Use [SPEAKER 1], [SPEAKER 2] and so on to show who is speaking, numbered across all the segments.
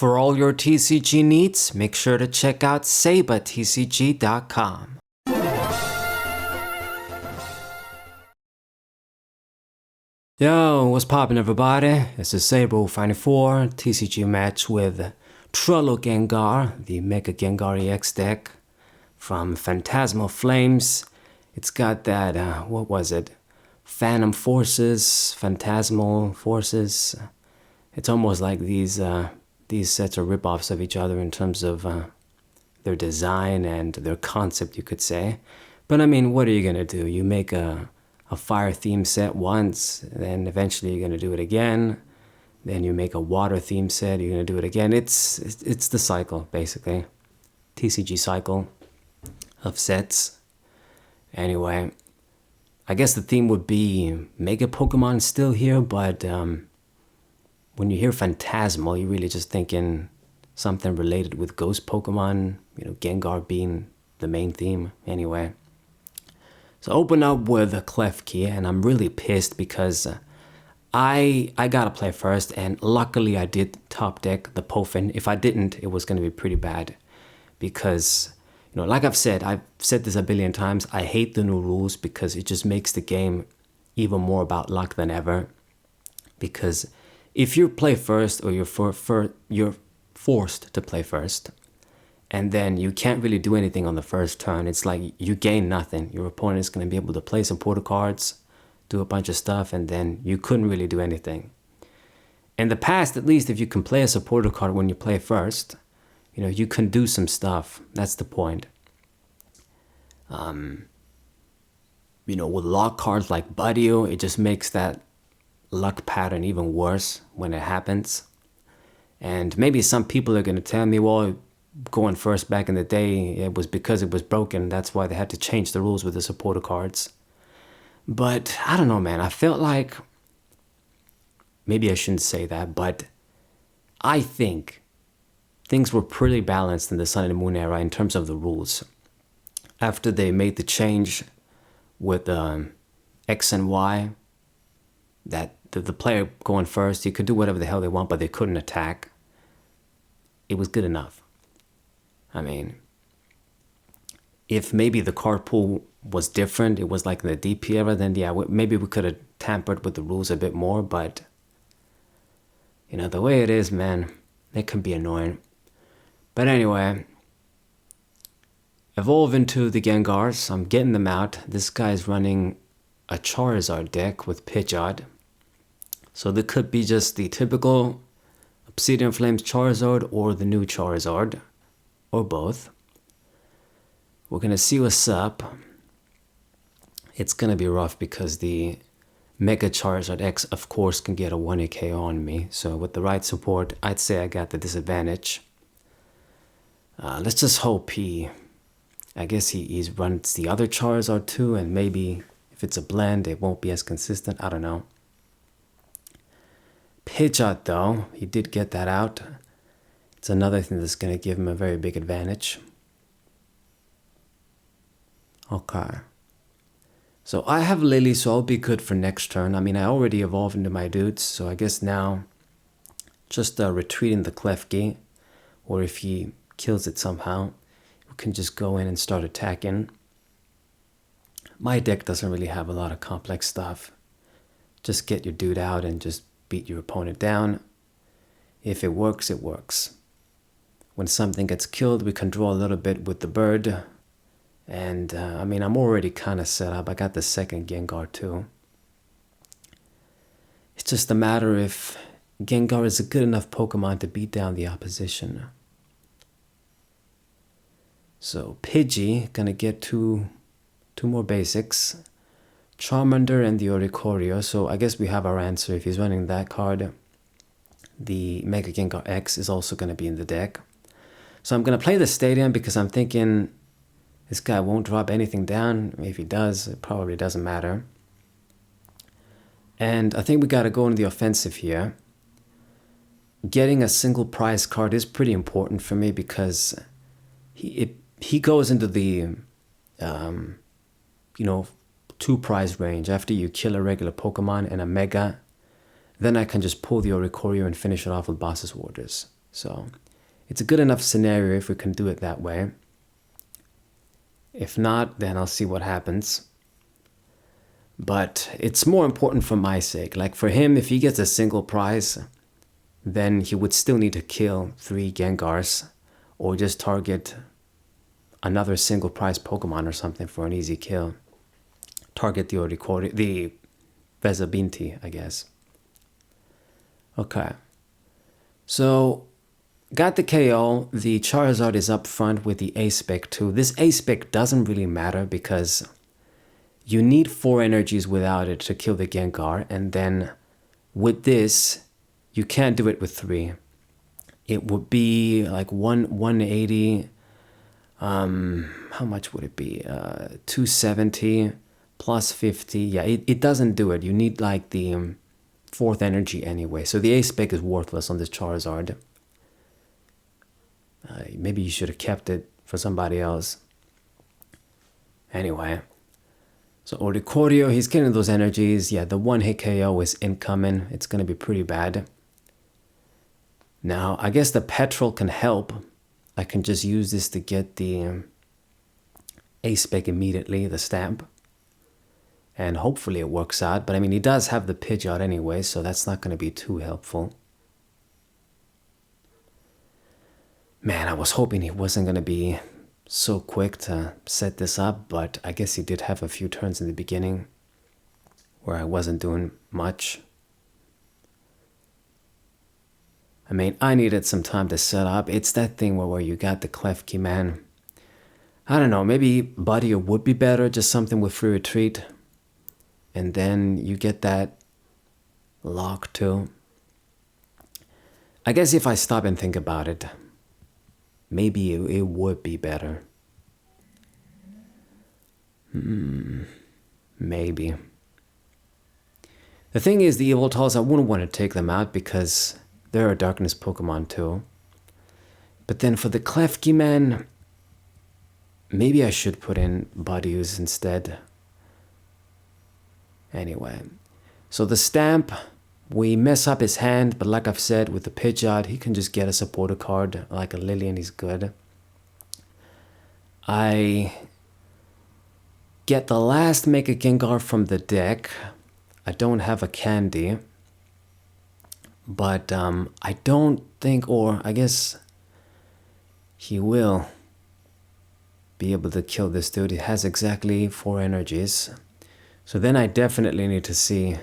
[SPEAKER 1] For all your TCG needs, make sure to check out sabatcg.com. Yo, what's poppin' everybody? It's a Saber54 TCG match with Trollo Gengar, the Mega Gengar EX deck from Phantasmal Flames. It's got that, what was it? Phantom Forces, Phantasmal Forces. It's almost like these sets are ripoffs of each other in terms of their design and their concept, you could say. But I mean, what are you gonna do? You make a fire theme set once, then eventually you're gonna do it again. Then you make a water theme set, you're gonna do it again. It's the cycle, basically. TCG cycle of sets. Anyway, I guess the theme would be Mega Pokemon still here, but when you hear Phantasmal, you're really just thinking something related with Ghost Pokemon, you know, Gengar being the main theme. Anyway, so open up with a Klefki, and I'm really pissed because I gotta play first, and luckily I did top deck the Pofin. If I didn't, it was gonna be pretty bad because, you know, like I've said this a billion times, I hate the new rules because it just makes the game even more about luck than ever. Because if you play first, or you're forced to play first, and then you can't really do anything on the first turn, it's like you gain nothing. Your opponent is going to be able to play some portal cards, do a bunch of stuff, and then you couldn't really do anything. In the past, at least, if you can play a supporter card when you play first, you know, you can do some stuff. That's the point. You know, with lock cards like Budio, it just makes that luck pattern even worse when it happens. And maybe some people are going to tell me, well, going first back in the day, it was because it was broken. That's why they had to change the rules with the supporter cards. But I don't know, man. I felt like, maybe I shouldn't say that, but I think things were pretty balanced in the Sun and Moon era in terms of the rules. After they made the change with X and Y, that the player going first, you could do whatever the hell they want, but they couldn't attack. It was good enough. I mean, if maybe the card pool was different, it was like in the DP era, then yeah, maybe we could have tampered with the rules a bit more, but you know, the way it is, man, it can be annoying. But anyway, evolve into the Gengars. I'm getting them out. This guy's running a Charizard deck with Pidgeot. So there could be just the typical Obsidian Flames Charizard or the new Charizard, or both. We're gonna see what's up. It's gonna be rough because the Mega Charizard X, of course, can get a 1 KO on me. So with the right support, I'd say I got the disadvantage. Let's just hope I guess he runs the other Charizard too, and maybe if it's a blend, it won't be as consistent. I don't know. Pidgeot, though, he did get that out. It's another thing that's going to give him a very big advantage. Okay. So I have Lily, so I'll be good for next turn. I mean, I already evolved into my dudes, so I guess now just retreating the Klefki, or if he kills it somehow, we can just go in and start attacking. My deck doesn't really have a lot of complex stuff. Just get your dude out and just beat your opponent down. If it works, it works. When something gets killed, we can draw a little bit with the bird. And I mean, I'm already kind of set up. I got the second Gengar too. It's just a matter if Gengar is a good enough Pokemon to beat down the opposition. So Pidgey gonna get two more basics. Charmander and the Oricorio. So I guess we have our answer. If he's running that card, the Mega Gengar X is also going to be in the deck. So I'm going to play the Stadium because I'm thinking this guy won't drop anything down. If he does, it probably doesn't matter. And I think we got to go into the offensive here. Getting a single prize card is pretty important for me because he goes into the, you know, 2 prize range. After you kill a regular Pokemon and a Mega, then I can just pull the Oricorio and finish it off with Boss's Orders. So it's a good enough scenario if we can do it that way. If not, then I'll see what happens. But it's more important for my sake. Like for him, if he gets a single prize, then he would still need to kill 3 Gengars or just target another single prize Pokemon or something for an easy kill. Target the Vezabinti, I guess. Okay. So, got the KO. The Charizard is up front with the A-Spec too. This A-Spec doesn't really matter because you need 4 energies without it to kill the Gengar. And then with this, you can't do it with 3. It would be like 180. How much would it be? 270 plus 50. Yeah, it doesn't do it. You need like the 4th energy anyway. So the A-Spec is worthless on this Charizard. Maybe you should have kept it for somebody else. Anyway. So Oricorio, he's getting those energies. Yeah, the 1-hit KO is incoming. It's going to be pretty bad. Now, I guess the Petrol can help. I can just use this to get the A-Spec immediately, the stamp. And hopefully it works out. But I mean, he does have the Pidgeot anyway, so that's not going to be too helpful. Man, I was hoping he wasn't going to be so quick to set this up, but I guess he did have a few turns in the beginning where I wasn't doing much. I mean, I needed some time to set up. It's that thing where you got the Klefki, man. I don't know, maybe Buddy would be better, just something with free retreat. And then you get that lock too. I guess if I stop and think about it, maybe it would be better. Maybe. The thing is, the Evoltals, I wouldn't want to take them out because they're a Darkness Pokemon too. But then for the Klefki, man, maybe I should put in Badius instead. Anyway, so the Stamp, we mess up his hand, but like I've said, with the Pidgeot, he can just get a supporter card like a Lily and he's good. I get the last Mega Gengar from the deck. I don't have a Candy. But I don't think, or I guess he will be able to kill this dude. He has exactly 4 energies. So then I definitely need to see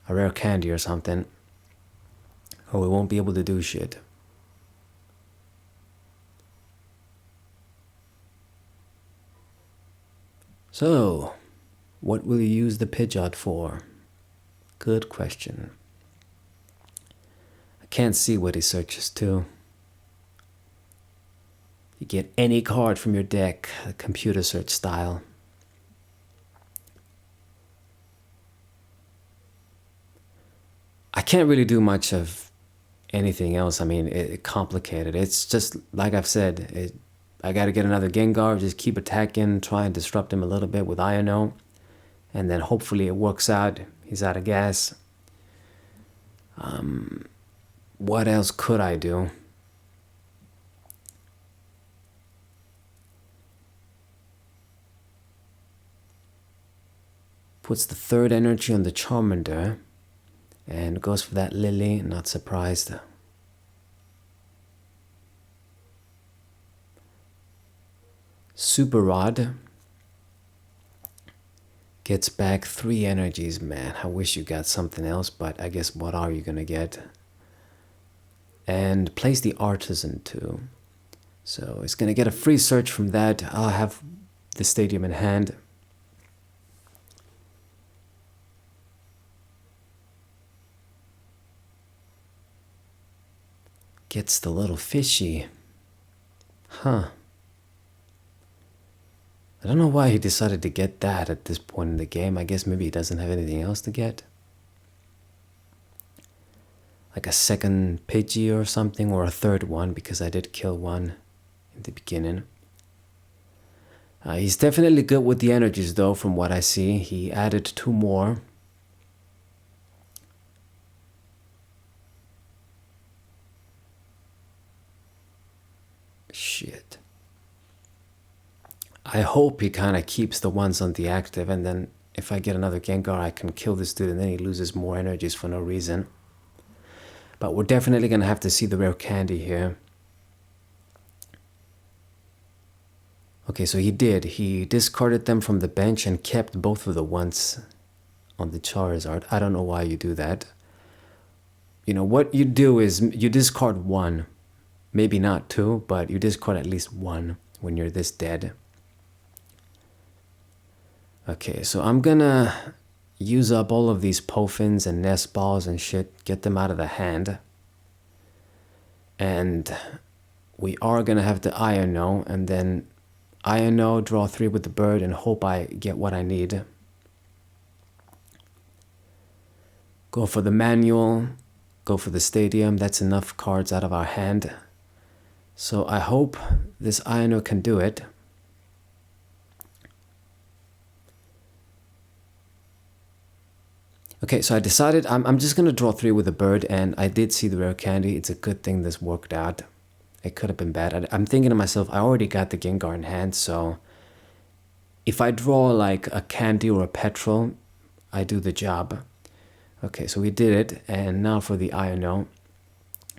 [SPEAKER 1] a rare candy or something, or we won't be able to do shit. So, what will you use the Pidgeot for? Good question. I can't see what he searches to. You get any card from your deck, computer search style. I can't really do much of anything else. I mean, it's complicated. It's just, like I've said, I gotta get another Gengar, just keep attacking, try and disrupt him a little bit with Iono, and then hopefully it works out. He's out of gas. What else could I do? Puts the 3rd energy on the Charmander. And goes for that Lily, not surprised. Super Rod gets back 3 energies, man. I wish you got something else, but I guess what are you gonna get? And plays the Artisan too. So it's gonna get a free search from that. I'll have the stadium in hand. Gets the little fishy. Huh. I don't know why he decided to get that at this point in the game. I guess maybe he doesn't have anything else to get. Like a second Pidgey or something, or a 3rd one, because I did kill one in the beginning. He's definitely good with the energies though, from what I see. He added 2 more. Shit. I hope he kind of keeps the ones on the active, and then if I get another Gengar, I can kill this dude, and then he loses more energies for no reason. But we're definitely going to have to see the rare candy here. Okay, so he did. He discarded them from the bench and kept both of the ones on the Charizard. I don't know why you do that. You know, what you do is you discard one. Maybe not two, but you discard at least one when you're this dead. Okay, so I'm gonna use up all of these Pofins and Nest Balls and shit, get them out of the hand. And we are gonna have the Iono, and then Iono, draw 3 with the bird, and hope I get what I need. Go for the manual, go for the stadium. That's enough cards out of our hand. So I hope this Iono can do it. Okay, so I decided I'm just going to draw 3 with a bird, and I did see the rare candy. It's a good thing this worked out. It could have been bad. I'm thinking to myself, I already got the Gengar in hand, so if I draw like a candy or a petrol, I do the job. Okay, so we did it, and now for the Iono.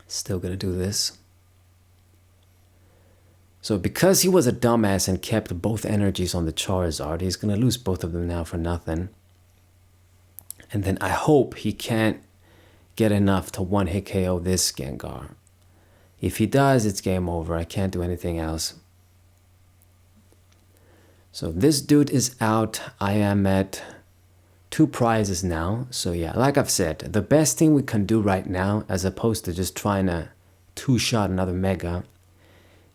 [SPEAKER 1] Still going to do this. So because he was a dumbass and kept both energies on the Charizard, he's going to lose both of them now for nothing. And then I hope he can't get enough to one-hit KO this Gengar. If he does, it's game over. I can't do anything else. So this dude is out. I am at 2 prizes now. So yeah, like I've said, the best thing we can do right now, as opposed to just trying to two-shot another Mega,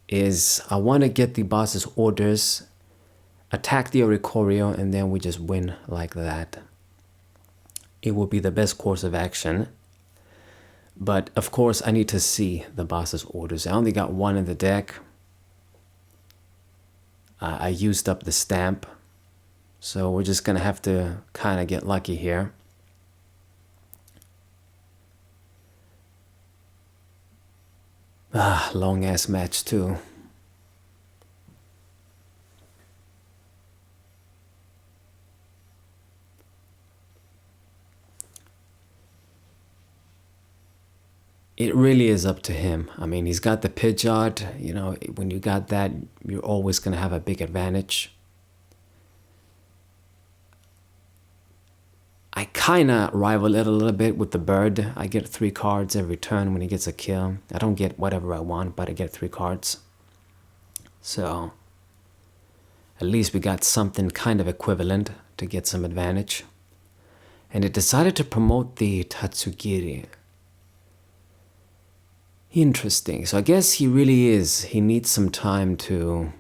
[SPEAKER 1] is I want to get the boss's orders, attack the Oricorio, and then we just win like that. It will be the best course of action. But of course, I need to see the boss's orders. I only got 1 in the deck. I used up the stamp. So we're just going to have to kind of get lucky here. Long ass match too. It really is up to him. I mean, he's got the Pidgeot. You know, when you got that, you're always going to have a big advantage. I kind of rival it a little bit with the bird. I get 3 cards every turn when he gets a kill. I don't get whatever I want, but I get 3 cards. So, at least we got something kind of equivalent to get some advantage. And it decided to promote the Tatsugiri. Interesting. So I guess he really is. He needs some time to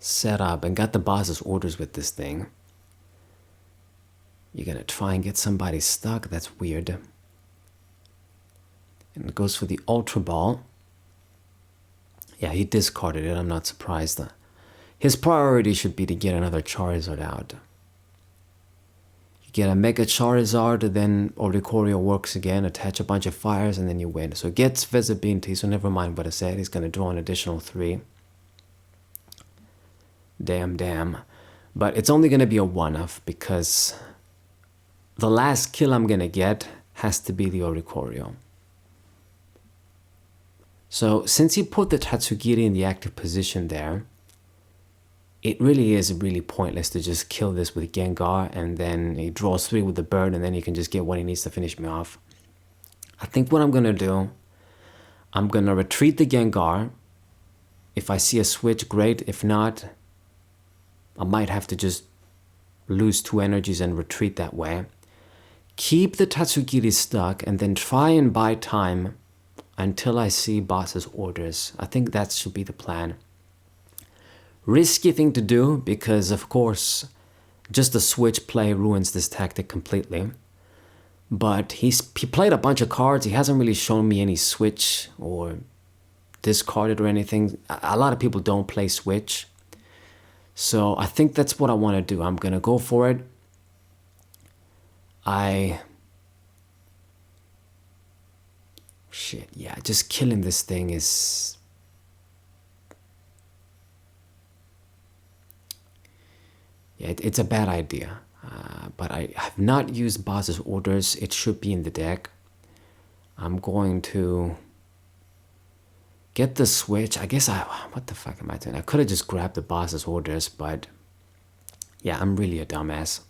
[SPEAKER 1] set up and got the boss's orders with this thing. You're gonna try and get somebody stuck? That's weird. And it goes for the Ultra Ball. Yeah, he discarded it. I'm not surprised. His priority should be to get another Charizard out. You get a Mega Charizard, then Oricorio works again, attach a bunch of fires, and then you win. So it gets Vesabinti, so never mind what I said. He's going to draw an additional 3. Damn. But it's only going to be a one-off, because the last kill I'm going to get has to be the Oricorio. So since he put the Tatsugiri in the active position there, it really is really pointless to just kill this with Gengar, and then he draws 3 with the bird, and then he can just get what he needs to finish me off. I think what I'm going to do, I'm going to retreat the Gengar. If I see a switch, great. If not, I might have to just lose 2 energies and retreat that way. Keep the Tatsugiri stuck, and then try and buy time until I see boss's orders. I think that should be the plan. Risky thing to do, because of course just the switch play ruins this tactic completely. But he played a bunch of cards. He hasn't really shown me any switch or discarded or anything. A lot of people don't play switch. So I think that's what I want to do. I'm going to go for it. Shit, yeah, just killing this thing is Yeah, it's a bad idea. But I have not used boss's orders. It should be in the deck. I'm going to get the switch. I guess what the fuck am I doing? I could have just grabbed the boss's orders, but yeah, I'm really a dumbass.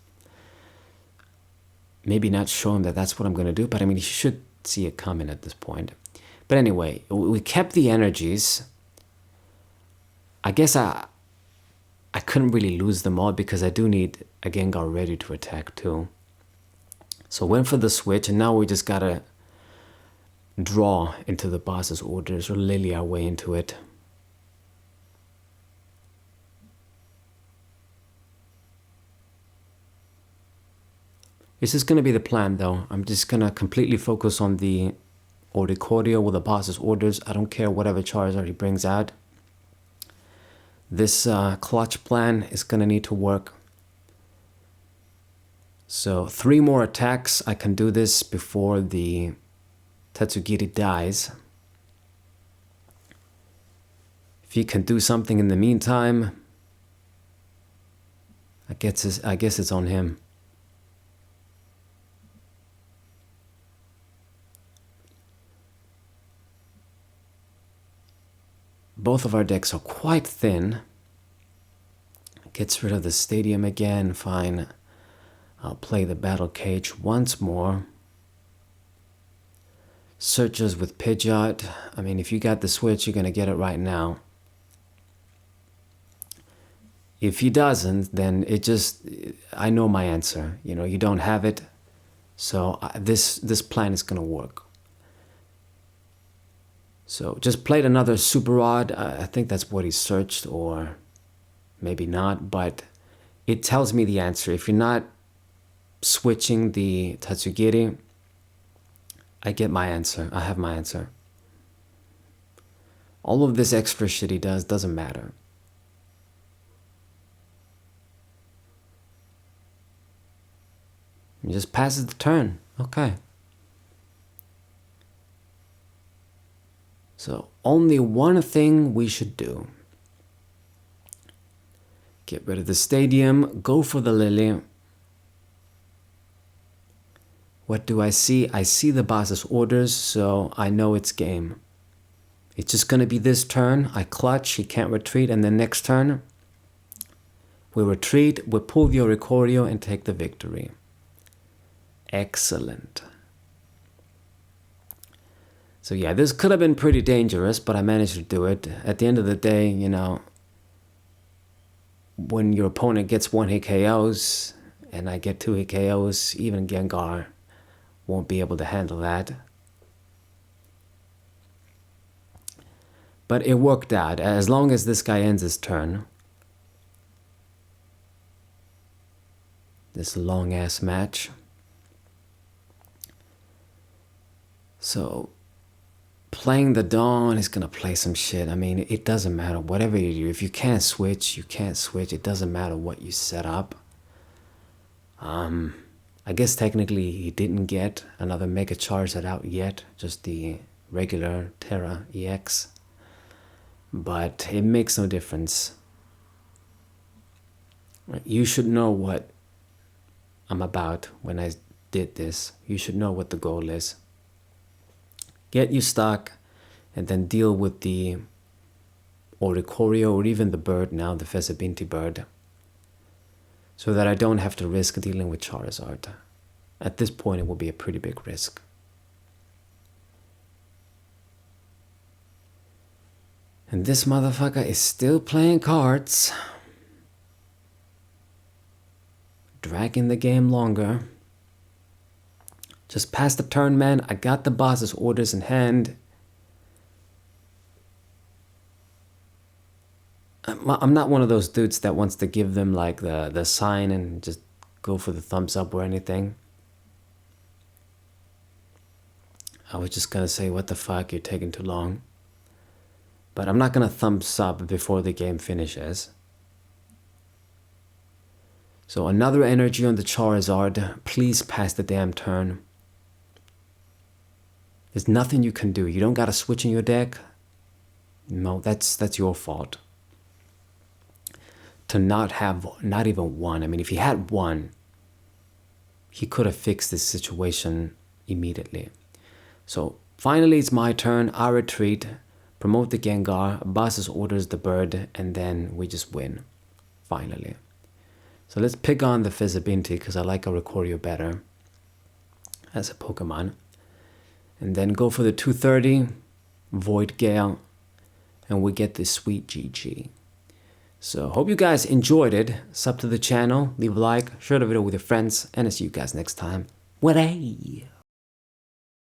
[SPEAKER 1] Maybe not show him that that's what I'm going to do, but I mean, he should see it coming at this point. But anyway, we kept the energies. I guess I couldn't really lose them all because I do need a Gengar ready to attack too. So went for the switch, and now we just gotta draw into the boss's orders or lily our way into it. This is gonna be the plan though. I'm just gonna completely focus on the Oricorio with the boss's orders. I don't care whatever Charizard he brings out. This clutch plan is gonna need to work. So 3 more attacks. I can do this before the Tatsugiri dies. If he can do something in the meantime, I guess it's on him. Both of our decks are quite thin. Gets rid of the stadium again, fine. I'll play the battle cage once more. Searches with Pidgeot. I mean, if you got the switch, you're gonna get it right now. If he doesn't, then I know my answer. You know, you don't have it, so this plan is gonna work. So just played another Super Rod. I think that's what he searched, or maybe not, but it tells me the answer. If you're not switching the Tatsugiri, I get my answer. I have my answer. All of this extra shit he does doesn't matter. He just passes the turn. Okay. So only one thing we should do. Get rid of the stadium. Go for the lily. What do I see? I see the boss's orders, so I know it's game. It's just going to be this turn. I clutch, he can't retreat, and then next turn, we retreat, we pull the Oricorio and take the victory. Excellent. So yeah, this could have been pretty dangerous, but I managed to do it. At the end of the day, you know, when your opponent gets 1-hit KOs, and I get 2-hit KOs, even Gengar won't be able to handle that. But it worked out. As long as this guy ends his turn. This long ass match. So playing the Dawn is gonna play some shit. I mean, it doesn't matter. Whatever you do, if you can't switch, you can't switch. It doesn't matter what you set up. I guess technically he didn't get another Mega Charizard out yet, just the regular Terra EX. But it makes no difference. You should know what I'm about when I did this. You should know what the goal is. Get you stuck and then deal with the Oricorio or even the bird now, the Fezabinti bird, so that I don't have to risk dealing with Charizard. At this point, it will be a pretty big risk. And this motherfucker is still playing cards. Dragging the game longer. Just pass the turn, man. I got the boss's orders in hand. I'm not one of those dudes that wants to give them like the sign and just go for the thumbs up or anything. I was just gonna say, what the fuck, you're taking too long. But I'm not gonna thumbs up before the game finishes. So another energy on the Charizard. Please pass the damn turn. There's nothing you can do. You don't gotta switch in your deck. No, that's your fault. to not have not even one. I mean, if he had one, he could have fixed this situation immediately. So finally, it's my turn. I retreat, promote the Gengar, Bosses orders the bird, and then we just win, finally. So let's pick on the Fizzabinti because I like Oricorio better as a Pokemon. And then go for the 230, Void Gale, and we get this sweet GG. So hope you guys enjoyed it. Sub to the channel, leave a like, share the video with your friends, and I'll see you guys next time. What